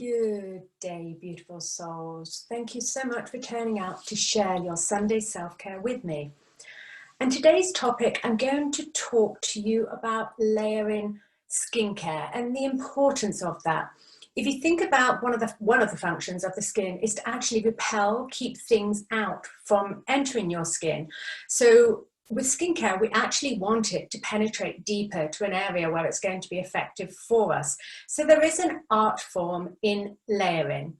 Good day, beautiful souls. Thank you so much for turning out to share your Sunday self-care with me. And today's topic, I'm going to talk to you about layering skincare and the importance of that. If you think about one of the functions of the skin is to actually repel, keep things out from entering your skin. So with skincare, we actually want it to penetrate deeper to an area where it's going to be effective for us. So there is an art form in layering.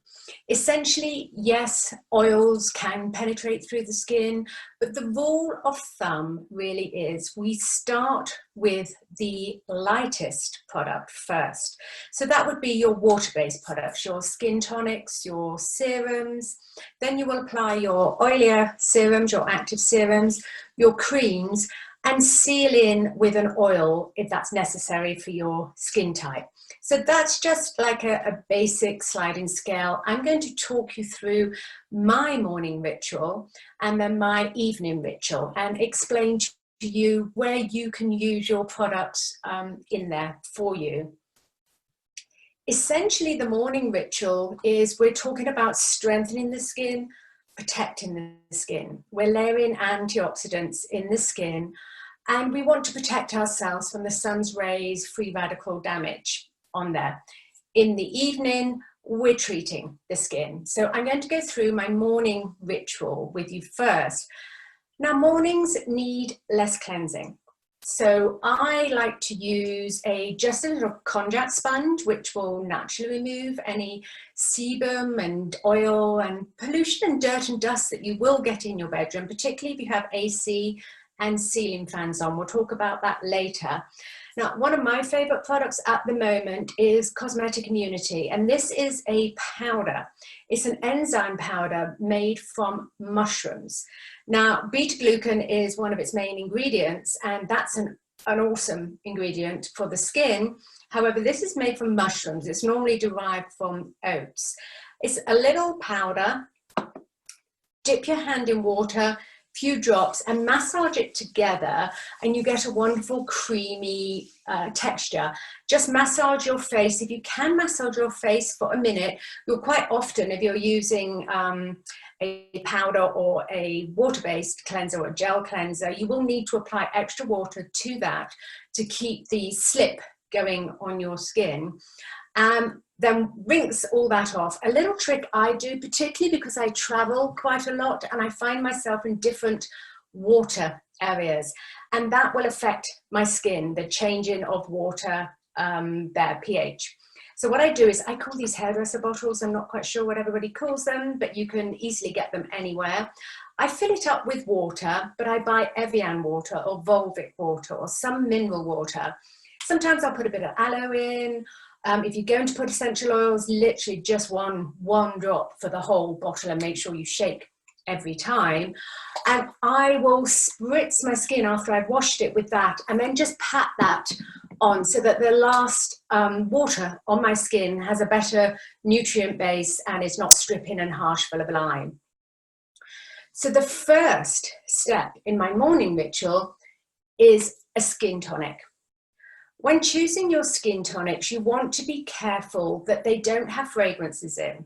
Essentially, yes, oils can penetrate through the skin, but the rule of thumb really is we start with the lightest product first. So that would be your water-based products, your skin tonics, your serums. Then you will apply your oilier serums, your active serums, your creams, and seal in with an oil if that's necessary for your skin type. So that's just like a basic sliding scale. I'm going to talk you through my morning ritual and then my evening ritual and explain to you where you can use your products in there for you. Essentially, the morning ritual is we're talking about strengthening the skin, protecting the skin. We're layering antioxidants in the skin, and we want to protect ourselves from the sun's rays, free radical damage on there. In the evening, we're treating the skin. So I'm going to go through my morning ritual with you first. Now, mornings need less cleansing. So I like to use just a little konjac sponge, which will naturally remove any sebum and oil and pollution and dirt and dust that you will get in your bedroom, particularly if you have AC and ceiling fans on. We'll talk about that later. Now, one of my favorite products at the moment is Cosmetic Immunity, and this is a powder. It's an enzyme powder made from mushrooms. Now, beta-glucan is one of its main ingredients, and that's an awesome ingredient for the skin. However, this is made from mushrooms. It's normally derived from oats. It's a little powder. Dip your hand in water, few drops, and massage it together, and you get a wonderful creamy texture. Just massage your face. If you can massage your face for a minute, you'll quite often, if you're using a powder or a water-based cleanser or a gel cleanser, you will need to apply extra water to that to keep the slip going on your skin. Then rinse all that off. A little trick I do, particularly because I travel quite a lot and I find myself in different water areas, and that will affect my skin, the changing of water, their pH. So what I do is I call these hairdresser bottles. I'm not quite sure what everybody calls them, but you can easily get them anywhere. I fill it up with water, but I buy Evian water or Volvic water or some mineral water. Sometimes I'll put a bit of aloe in. If you're going to put essential oils, literally just one drop for the whole bottle, and make sure you shake every time. And I will spritz my skin after I've washed it with that, and then just pat that on so that the last water on my skin has a better nutrient base and is not stripping and harsh full of lime. So the first step in my morning ritual is a skin tonic. When choosing your skin tonics, you want to be careful that they don't have fragrances in.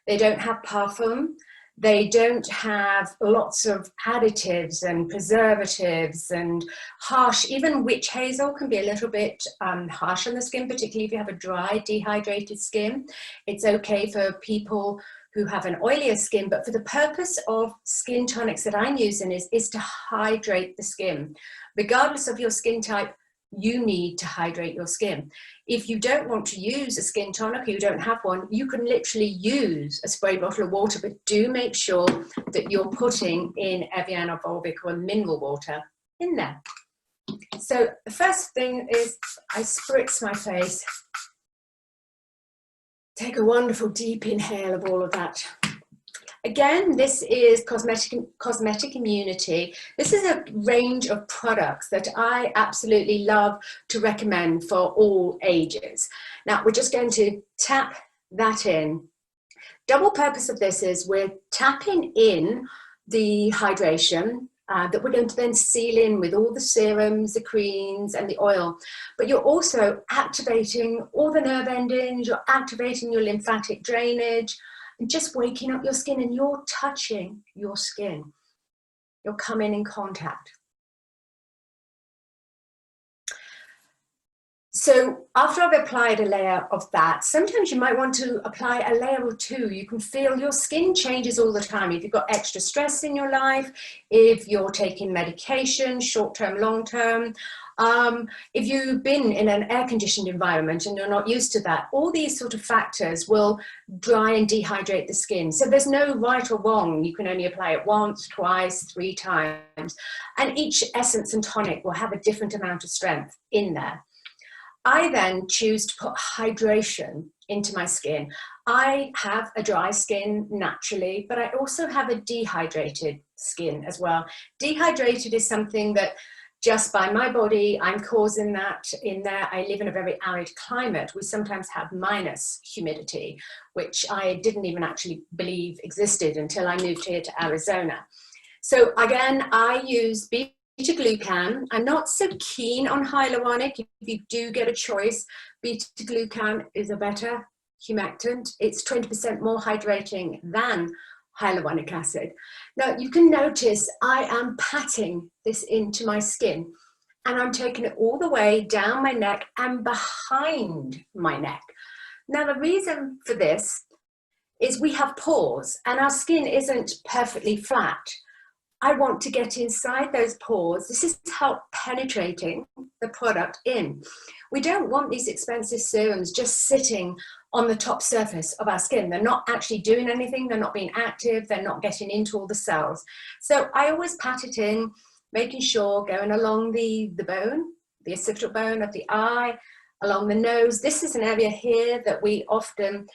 They don't have parfum. They don't have lots of additives and preservatives and harsh. Even witch hazel can be a little bit harsh on the skin, particularly if you have a dry, dehydrated skin. It's okay for people who have an oilier skin, but for the purpose of skin tonics that I'm using is to hydrate the skin. Regardless of your skin type, you need to hydrate your skin. If you don't want to use a skin tonic or you don't have one, you can literally use a spray bottle of water, but do make sure that you're putting in Evian or Volvic or mineral water in there. So the first thing is I spritz my face. Take a wonderful deep inhale of all of that. Again, this is Cosmetic Immunity. This is a range of products that I absolutely love to recommend for all ages. Now, we're just going to tap that in. Double purpose of this is we're tapping in the hydration that we're going to then seal in with all the serums, the creams and the oil. But you're also activating all the nerve endings, you're activating your lymphatic drainage, and just waking up your skin, and you're touching your skin. You're coming in contact. So after I've applied a layer of that, sometimes you might want to apply a layer or two. You can feel your skin changes all the time. If you've got extra stress in your life, if you're taking medication, short-term, long-term, if you've been in an air-conditioned environment and you're not used to that, all these sort of factors will dry and dehydrate the skin. So there's no right or wrong. You can only apply it once, twice, 3 times. And each essence and tonic will have a different amount of strength in there. I then choose to put hydration into my skin. I have a dry skin naturally, but I also have a dehydrated skin as well. Dehydrated is something that just by my body, I'm causing that in there. I live in a very arid climate. We sometimes have minus humidity, which I didn't even actually believe existed until I moved here to Arizona. So again, I use beta-glucan. I'm not so keen on hyaluronic. If you do get a choice, beta-glucan is a better humectant. It's 20% more hydrating than hyaluronic acid. Now you can notice I am patting this into my skin, and I'm taking it all the way down my neck and behind my neck. Now the reason for this is we have pores and our skin isn't perfectly flat. I want to get inside those pores. This is how penetrating the product in. We don't want these expensive serums just sitting on the top surface of our skin. They're not actually doing anything. They're not being active. They're not getting into all the cells. So I always pat it in, making sure going along the bone, the occipital bone of the eye, along the nose. This is an area here that we often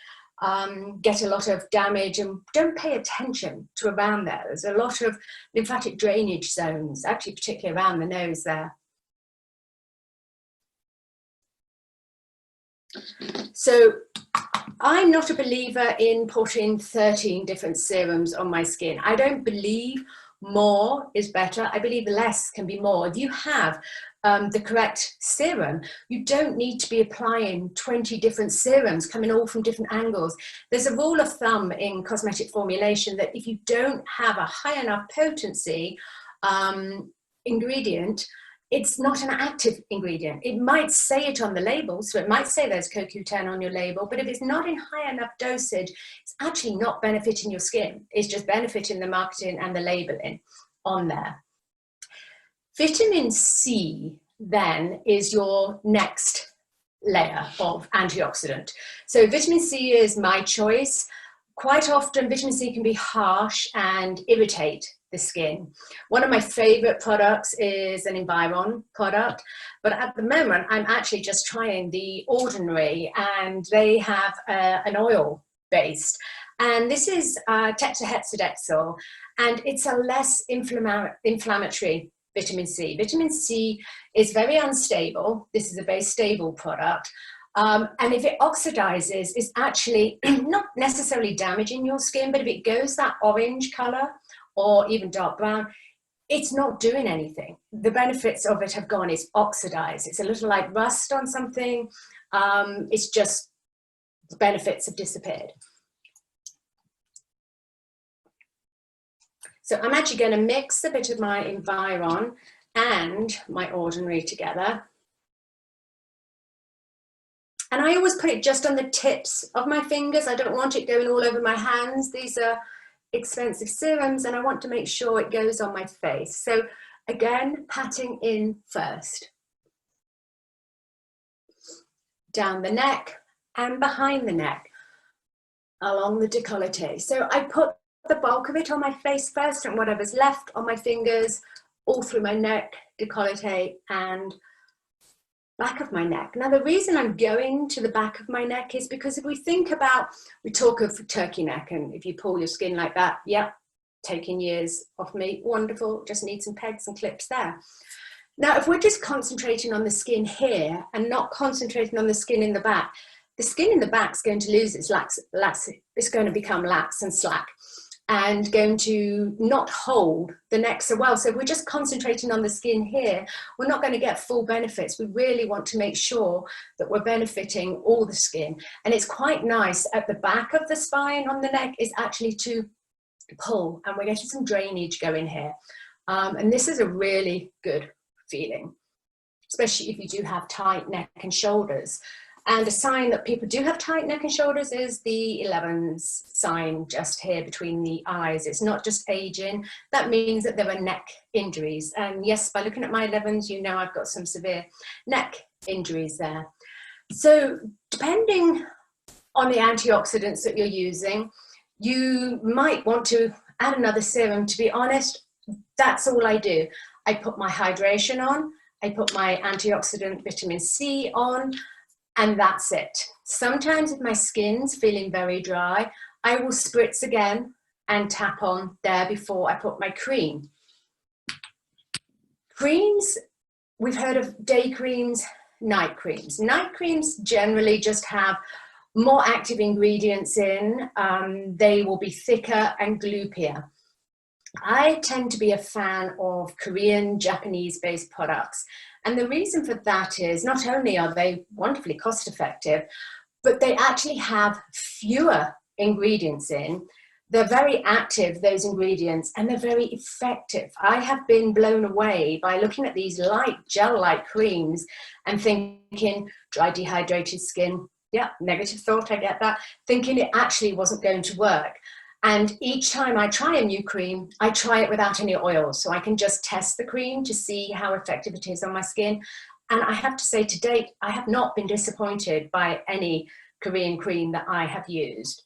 get a lot of damage and don't pay attention to around there. There's a lot of lymphatic drainage zones, actually particularly around the nose there. So I'm not a believer in putting 13 different serums on my skin. I don't believe more is better. I believe less can be more. If you have the correct serum, you don't need to be applying 20 different serums coming all from different angles. There's a rule of thumb in cosmetic formulation that if you don't have a high enough potency ingredient, it's not an active ingredient. It might say it on the label, so it might say there's CoQ10 on your label, but if it's not in high enough dosage, it's actually not benefiting your skin. It's just benefiting the marketing and the labeling on there. Vitamin C then is your next layer of antioxidant. So vitamin C is my choice. Quite often vitamin C can be harsh and irritate the skin. One of my favorite products is an Environ product, but at the moment I'm actually just trying the Ordinary, and they have an oil based, and this is tetrahexadexyl, and it's a less inflammatory vitamin C. Vitamin C is very unstable. This is a very stable product. And if it oxidizes, it's actually not necessarily damaging your skin, but if it goes that orange color or even dark brown, it's not doing anything. The benefits of it have gone. It's oxidized. It's a little like rust on something. It's just the benefits have disappeared. So I'm actually going to mix a bit of my Environ and my Ordinary together. And I always put it just on the tips of my fingers. I don't want it going all over my hands. These are expensive serums and I want to make sure it goes on my face. So again, patting in first. Down the neck and behind the neck, along the décolleté. So I put the bulk of it on my face first and whatever's left on my fingers, all through my neck, décolleté and back of my neck. Now the reason I'm going to the back of my neck is because if we think about, we talk of turkey neck, and if you pull your skin like that, yep, taking years off me, wonderful, just need some pegs and clips there. Now if we're just concentrating on the skin here and not concentrating on the skin in the back, the skin in the back is going to lose its it's going to become lax and slack. and going to not hold the neck so well. So if we're just concentrating on the skin here, we're not going to get full benefits. We really want to make sure that we're benefiting all the skin. And it's quite nice at the back of the spine on the neck is actually to pull, and we're getting some drainage going here. And this is a really good feeling, especially if you do have tight neck and shoulders. And a sign that people do have tight neck and shoulders is the 11s sign just here between the eyes. It's not just aging. That means that there are neck injuries. And yes, by looking at my 11s, you know I've got some severe neck injuries there. So depending on the antioxidants that you're using, you might want to add another serum. To be honest, that's all I do. I put my hydration on, I put my antioxidant vitamin C on, and that's it. Sometimes if my skin's feeling very dry, I will spritz again and tap on there before I put my cream. Creams, we've heard of day creams, night creams. Night creams generally just have more active ingredients in. They will be thicker and gloopier. I tend to be a fan of Korean, Japanese-based products. And the reason for that is not only are they wonderfully cost effective, but they actually have fewer ingredients in. They're very active, those ingredients, and they're very effective. I have been blown away by looking at these light gel-like creams and thinking, dry, dehydrated skin, yeah, negative thought, I get that, thinking it actually wasn't going to work. And each time I try a new cream, I try it without any oil. So I can just test the cream to see how effective it is on my skin. And I have to say to date, I have not been disappointed by any Korean cream that I have used.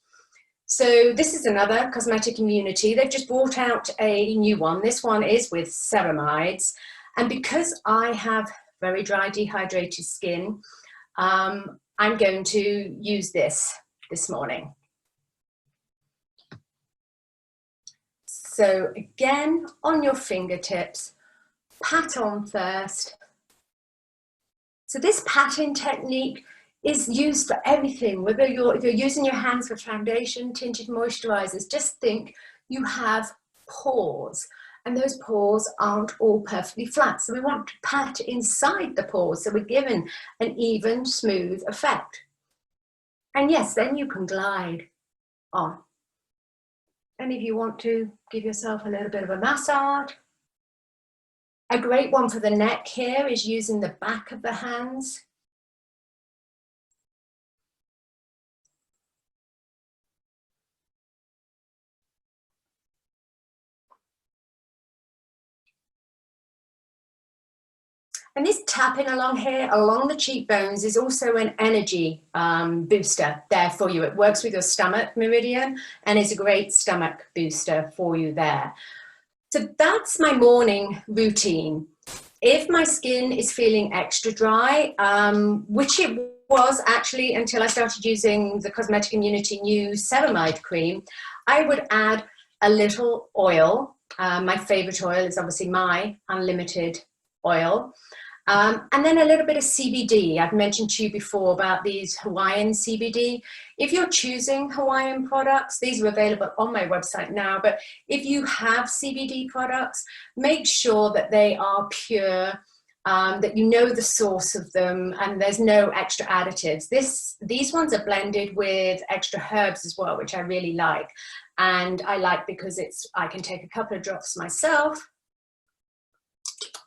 So this is another cosmetic immunity. They've just brought out a new one. This one is with ceramides. And because I have very dry, dehydrated skin, I'm going to use this morning. So again, on your fingertips, pat on first. So this patting technique is used for everything, whether if you're using your hands for foundation, tinted moisturizers, just think you have pores, and those pores aren't all perfectly flat. So we want to pat inside the pores, so we're given an even, smooth effect. And yes, then you can glide on. And if you want to give yourself a little bit of a massage, a great one for the neck here is using the back of the hands. And this tapping along here, along the cheekbones, is also an energy booster there for you. It works with your stomach meridian and is a great stomach booster for you there. So that's my morning routine. If my skin is feeling extra dry, which it was actually until I started using the Cosmetic Immunity new ceramide cream, I would add a little oil. My favorite oil is obviously my unlimited oil. And then a little bit of CBD. I've mentioned to you before about these Hawaiian CBD. If you're choosing Hawaiian products, these are available on my website now, but if you have CBD products, make sure that they are pure, that you know the source of them, and there's no extra additives. These ones are blended with extra herbs as well, which I really like. And I like because I can take a couple of drops myself,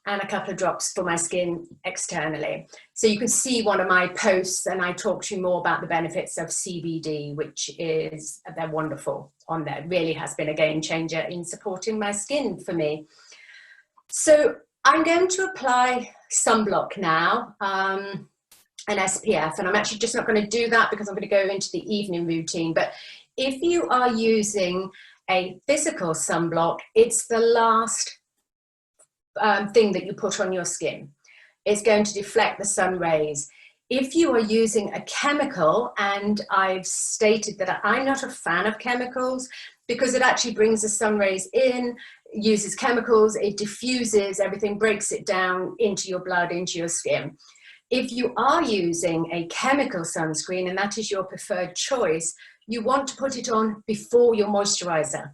and a couple of drops for my skin externally. So you can see one of my posts and I talk to you more about the benefits of CBD, which is, they're wonderful on there. It really has been a game changer in supporting my skin for me. So I'm going to apply sunblock now, an SPF, and I'm actually just not going to do that because I'm going to go into the evening routine. But if you are using a physical sunblock, it's the last thing that you put on your skin. It's going to deflect the sun rays. If you are using a chemical, and I've stated that I'm not a fan of chemicals because it actually brings the sun rays in, uses chemicals, it diffuses everything, breaks it down into your blood, into your skin. If you are using a chemical sunscreen, and that is your preferred choice, you want to put it on before your moisturizer.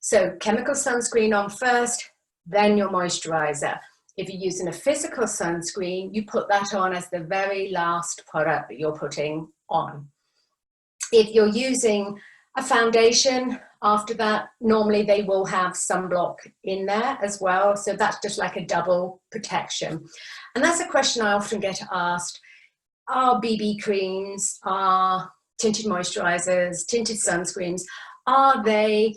So chemical sunscreen on first, then your moisturizer. If you're using a physical sunscreen, you put that on as the very last product that you're putting on. If you're using a foundation, after that, normally they will have sunblock in there as well. So that's just like a double protection. And that's a question I often get asked. Are BB creams, are tinted moisturizers, tinted sunscreens, are they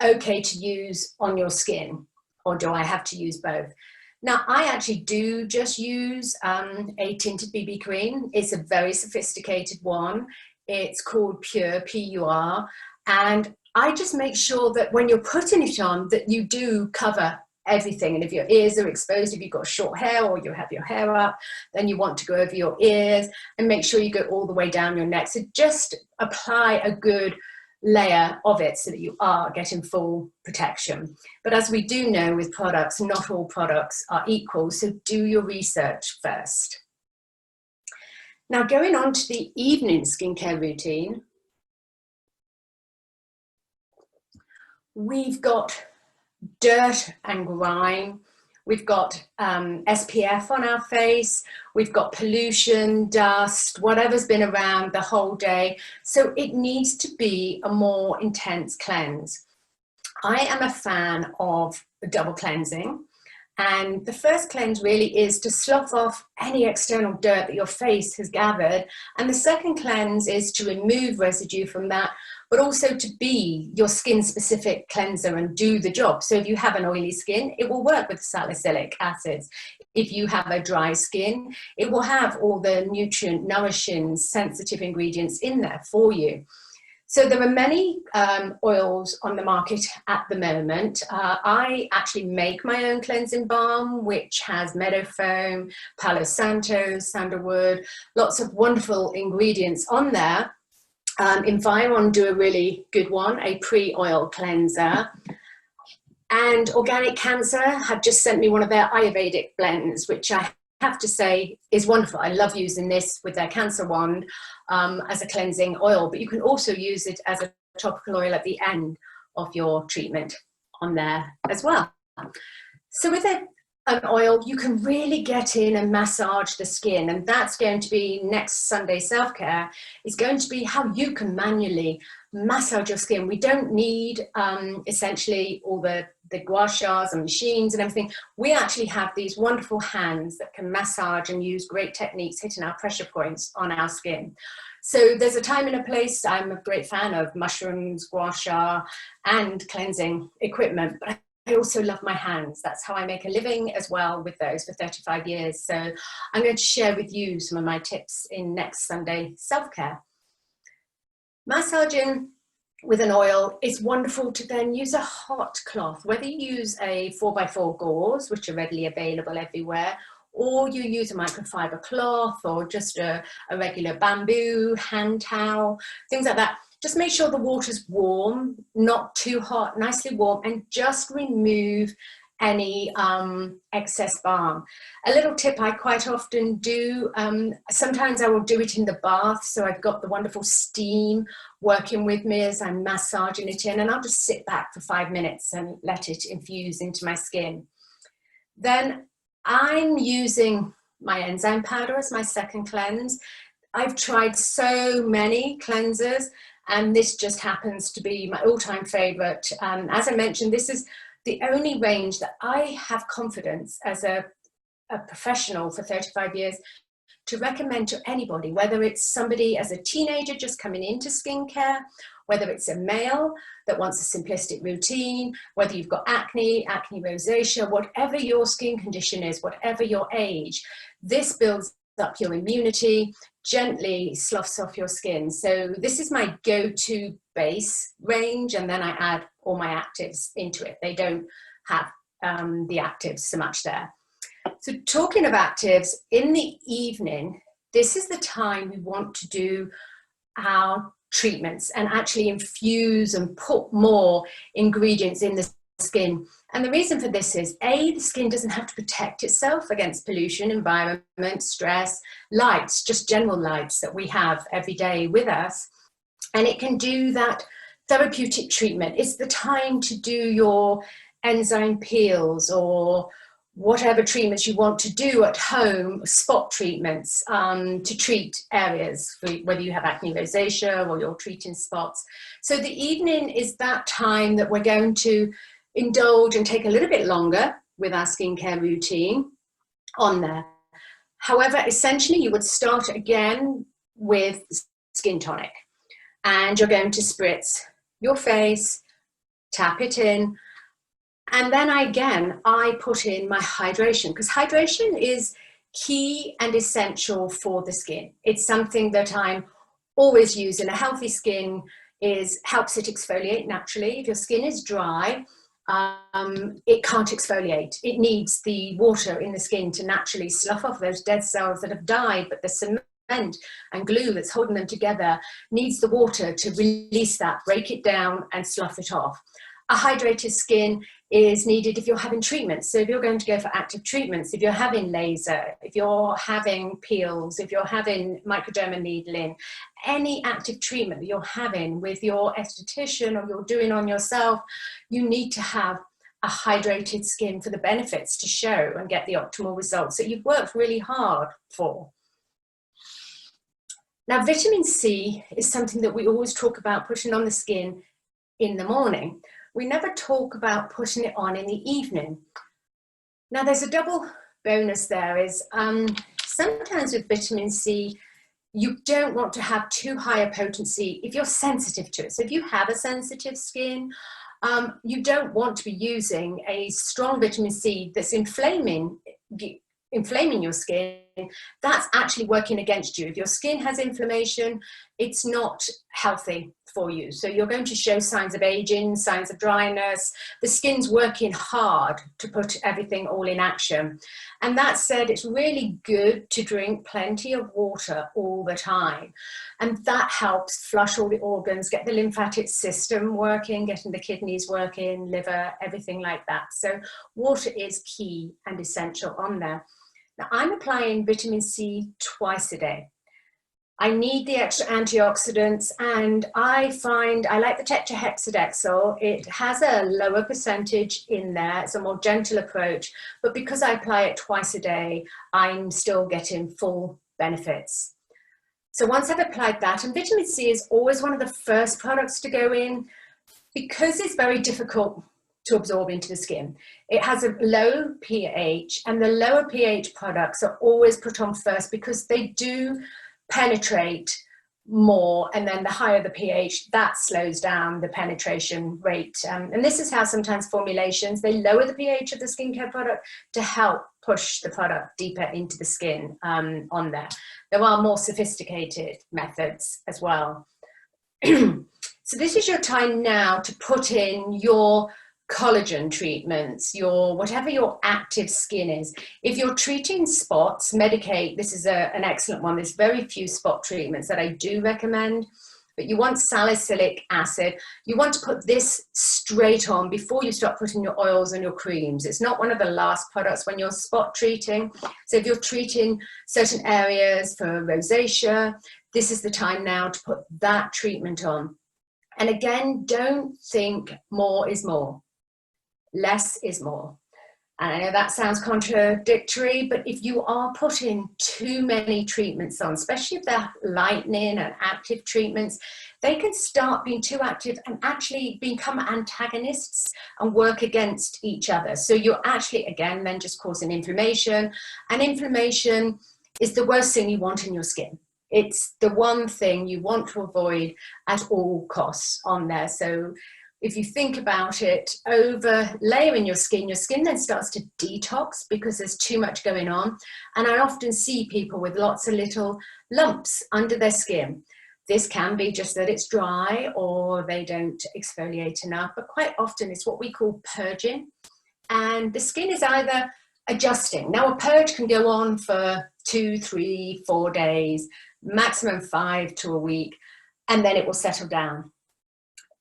okay to use on your skin? Or do I have to use both? Now, I actually do just use a tinted BB cream. It's a very sophisticated one. It's called Pure, P-U-R. And I just make sure that when you're putting it on, that you do cover everything. And if your ears are exposed, if you've got short hair or you have your hair up, then you want to go over your ears and make sure you go all the way down your neck. So just apply a good layer of it so that you are getting full protection. But as we do know with products, not all products are equal, so do your research first. Now, going on to the evening skincare routine, we've got dirt and grime. We've got SPF on our face. We've got pollution, dust, whatever's been around the whole day. So it needs to be a more intense cleanse. I am a fan of double cleansing. And the first cleanse really is to slough off any external dirt that your face has gathered. And the second cleanse is to remove residue from that, but also to be your skin-specific cleanser and do the job. So if you have an oily skin, it will work with salicylic acids. If you have a dry skin, it will have all the nutrient, nourishing, sensitive ingredients in there for you. So there are many oils on the market at the moment. I actually make my own cleansing balm, which has meadow foam, Palo Santo, sandalwood, lots of wonderful ingredients on there. Environ do a really good one, a pre-oil cleanser. And Organic Cancer have just sent me one of their Ayurvedic blends, which I have to say is wonderful. I love using this with their cancer wand as a cleansing oil, but you can also use it as a topical oil at the end of your treatment on there as well. So with an oil, you can really get in and massage the skin, and that's going to be next Sunday self-care, is going to be how you can manually massage your skin. We don't need essentially all the gua shas and machines and everything. We actually have these wonderful hands that can massage and use great techniques hitting our pressure points on our skin. So there's a time and a place. I'm a great fan of mushrooms, gua sha, and cleansing equipment, but I also love my hands. That's how I make a living as well with those for 35 years. So I'm going to share with you some of my tips in next Sunday self-care. Massaging with an oil, it's wonderful to then use a hot cloth, whether you use a 4x4 gauze, which are readily available everywhere, or you use a microfiber cloth or just a regular bamboo hand towel, things like that. Just make sure the water's warm, not too hot, nicely warm, and just remove any excess balm. A little tip I quite often do, sometimes I will do it in the bath, so I've got the wonderful steam working with me as I'm massaging it in, and I'll just sit back for 5 minutes and let it infuse into my skin. Then I'm using my enzyme powder as my second cleanse. I've tried so many cleansers, and this just happens to be my all-time favorite. As I mentioned, this is the only range that I have confidence as a professional for 35 years to recommend to anybody, whether it's somebody as a teenager just coming into skincare, whether it's a male that wants a simplistic routine, whether you've got acne rosacea, whatever your skin condition is, whatever your age, this builds up your immunity, gently sloughs off your skin. So this is my go-to base range, and then I add all my actives into it. They don't have the actives so much there. So talking of actives, in the evening, this is the time we want to do our treatments and actually infuse and put more ingredients in the skin. And the reason for this is, A, the skin doesn't have to protect itself against pollution, environment, stress, lights, just general lights that we have every day with us. And it can do that therapeutic treatment. It's the time to do your enzyme peels or whatever treatments you want to do at home, spot treatments to treat areas, whether you have acne, rosacea, or you're treating spots. So the evening is that time that we're going to indulge and take a little bit longer with our skincare routine on there. However, essentially you would start again with skin tonic, and you're going to spritz your face, tap it in, and then I put in my hydration, because hydration is key and essential for the skin. It's something that I'm always using. A healthy skin helps it exfoliate naturally. If your skin is dry, it can't exfoliate. It needs the water in the skin to naturally slough off those dead cells that have died, but the cement and glue that's holding them together needs the water to release that, break it down and slough it off. A hydrated skin is needed if you're having treatments. So if you're going to go for active treatments, if you're having laser, if you're having peels, if you're having microdermal needling, any active treatment that you're having with your esthetician or you're doing on yourself, you need to have a hydrated skin for the benefits to show and get the optimal results that you've worked really hard for. Now, vitamin C is something that we always talk about putting on the skin in the morning. We never talk about putting it on in the evening. Now, there's a double bonus there is sometimes with vitamin C, you don't want to have too high a potency if you're sensitive to it. So if you have a sensitive skin, you don't want to be using a strong vitamin C that's inflaming your skin. That's actually working against you. If your skin has inflammation, it's not healthy for you. So you're going to show signs of aging, signs of dryness. The skin's working hard to put everything all in action. And that said, it's really good to drink plenty of water all the time. And that helps flush all the organs, get the lymphatic system working, getting the kidneys working, liver, everything like that. So water is key and essential on there. Now, I'm applying vitamin C twice a day. I need the extra antioxidants, and I find I like the tetrahexadexyl. It has a lower percentage in there. It's a more gentle approach, but because I apply it twice a day, I'm still getting full benefits. So once I've applied that, and vitamin C is always one of the first products to go in because it's very difficult to absorb into the skin. It has a low pH, and the lower pH products are always put on first because they do penetrate more, and then the higher the pH, that slows down the penetration rate. And this is how sometimes formulations, they lower the pH of the skincare product to help push the product deeper into the skin on there. There are more sophisticated methods as well. So this is your time now to put in your collagen treatments, whatever your active skin is. If you're treating spots, Medicate, this is an excellent one. There's very few spot treatments that I do recommend, but you want salicylic acid. You want to put this straight on before you start putting your oils and your creams. It's not one of the last products when you're spot treating. So if you're treating certain areas for rosacea, this is the time now to put that treatment on. And again, don't think more is more. Less is more. And I know that sounds contradictory, but if you are putting too many treatments on, especially if they're lightening and active treatments, they can start being too active and actually become antagonists and work against each other. So you're actually, again, then just causing inflammation. And inflammation is the worst thing you want in your skin. It's the one thing you want to avoid at all costs on there. So if you think about it, over layering your skin then starts to detox because there's too much going on. And I often see people with lots of little lumps under their skin. This can be just that it's dry or they don't exfoliate enough, but quite often it's what we call purging. And the skin is either adjusting. Now, a purge can go on for 2, 3, 4 days, maximum 5 to a week, and then it will settle down.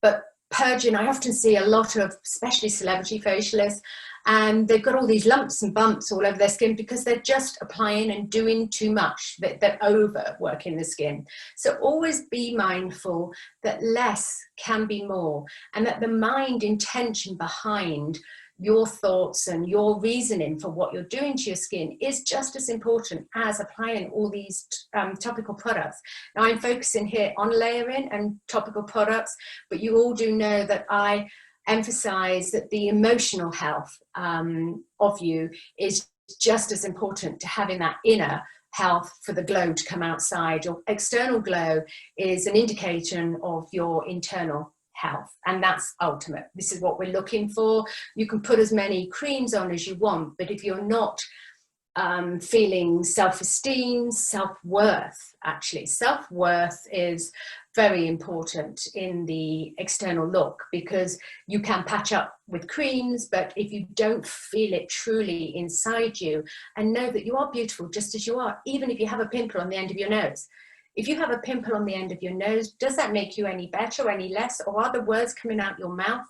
But purging, I often see a lot of, especially celebrity facialists, and they've got all these lumps and bumps all over their skin because they're just applying and doing too much, they're overworking the skin. So always be mindful that less can be more, and that the mind intention behind your thoughts and your reasoning for what you're doing to your skin is just as important as applying all these topical products. Now I'm focusing here on layering and topical products, but you all do know that I emphasize that the emotional health of you is just as important to having that inner health for the glow to come outside. Your external glow is an indication of your internal health, and that's ultimate. This is what we're looking for. You can put as many creams on as you want, but if you're not feeling self-esteem, self-worth, actually self-worth is very important in the external look, because you can patch up with creams, but if you don't feel it truly inside you and know that you are beautiful just as you are, even if you have a pimple on the end of your nose. If you have a pimple on the end of your nose, does that make you any better or any less? Or are the words coming out your mouth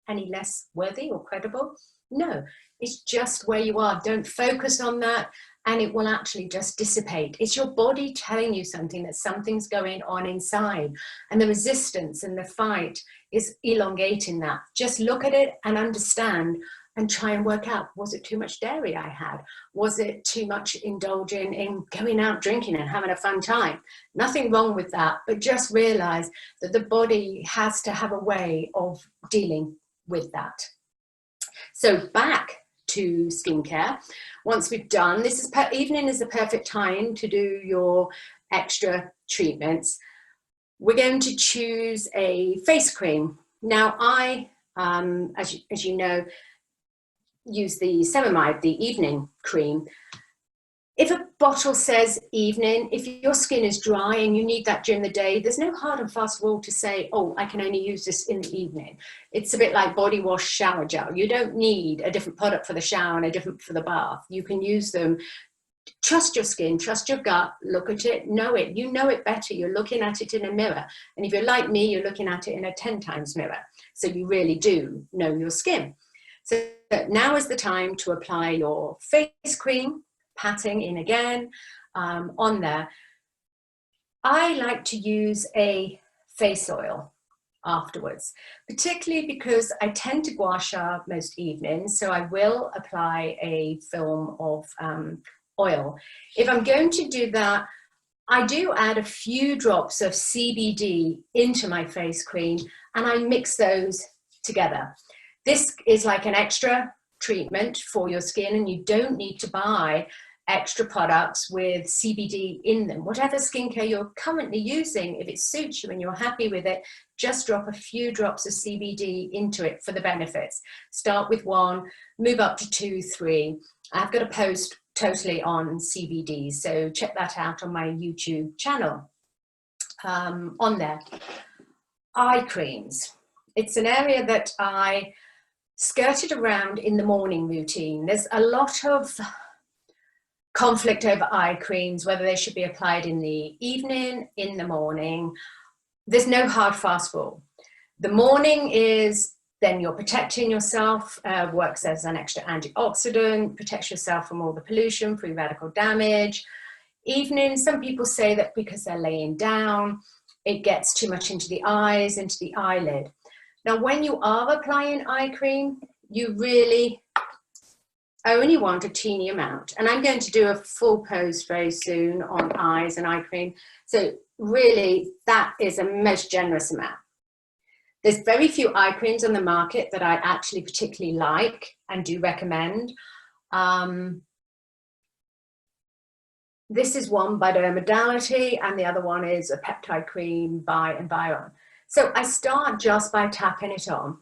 any less worthy or credible? No, it's just where you are. Don't focus on that, and it will actually just dissipate. It's your body telling you something, that something's going on inside, and the resistance and the fight is elongating that. Just look at it and understand, and try and work out, was it too much dairy I had? Was it too much indulging in going out drinking and having a fun time? Nothing wrong with that, but just realize that the body has to have a way of dealing with that. So back to skincare. Once we've done, evening is the perfect time to do your extra treatments. We're going to choose a face cream. Now I, as you know, use the ceramide, the evening cream. If a bottle says evening, if your skin is dry and you need that during the day, there's no hard and fast rule to say, oh, I can only use this in the evening. It's a bit like body wash, shower gel. You don't need a different product for the shower and a different for the bath. You can use them. Trust your skin, trust your gut, look at it, know it. You know it better. You're looking at it in a mirror. And if you're like me, you're looking at it in a 10 times mirror. So you really do know your skin. So now is the time to apply your face cream, patting in again on there. I like to use a face oil afterwards, particularly because I tend to gua sha most evenings, so I will apply a film of oil. If I'm going to do that, I do add a few drops of CBD into my face cream, and I mix those together. This is like an extra treatment for your skin, and you don't need to buy extra products with CBD in them. Whatever skincare you're currently using, if it suits you and you're happy with it, just drop a few drops of CBD into it for the benefits. Start with 1, move up to 2, 3. I've got a post totally on CBD, so check that out on my YouTube channel. On there, eye creams. It's an area that I skirted around in the morning routine. There's a lot of conflict over eye creams, whether they should be applied in the evening, in the morning. There's no hard fast rule. The morning is then you're protecting yourself, works as an extra antioxidant, protects yourself from all the pollution, free radical damage. Evening, some people say that because they're laying down, it gets too much into the eyes, into the eyelid. Now, when you are applying eye cream, you really only want a teeny amount. And I'm going to do a full post very soon on eyes and eye cream. So really, that is a most generous amount. There's very few eye creams on the market that I actually particularly like and do recommend. This is one by Dermodality, and the other one is a peptide cream by Environ. So I start just by tapping it on.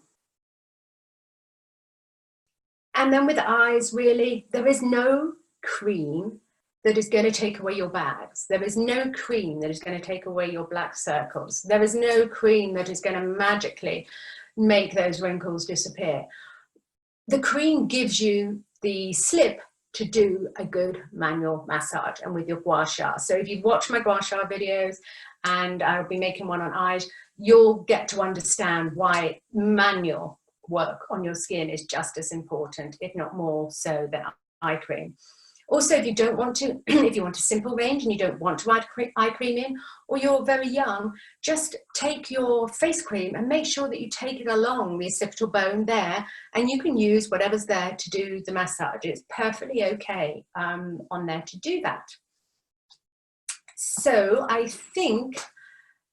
And then with eyes, really, there is no cream that is going to take away your bags. There is no cream that is going to take away your black circles. There is no cream that is going to magically make those wrinkles disappear. The cream gives you the slip to do a good manual massage and with your gua sha. So if you've watched my gua sha videos, and I'll be making one on eyes, you'll get to understand why manual work on your skin is just as important, if not more so, than eye cream. Also, if you don't want to, if you want a simple range and you don't want to add eye cream in, or you're very young, just take your face cream and make sure that you take it along the occipital bone there, and you can use whatever's there to do the massage. It's perfectly okay on there to do that. So I think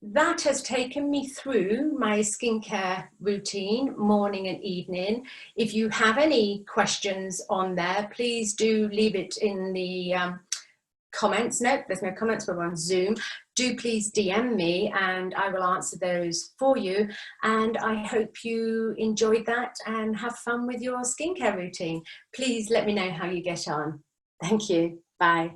that has taken me through my skincare routine, morning and evening. If you have any questions on there, please do leave it in the comments. No, there's no comments, we're on Zoom. Do please DM me and I will answer those for you. And I hope you enjoyed that and have fun with your skincare routine. Please let me know how you get on. Thank you. Bye.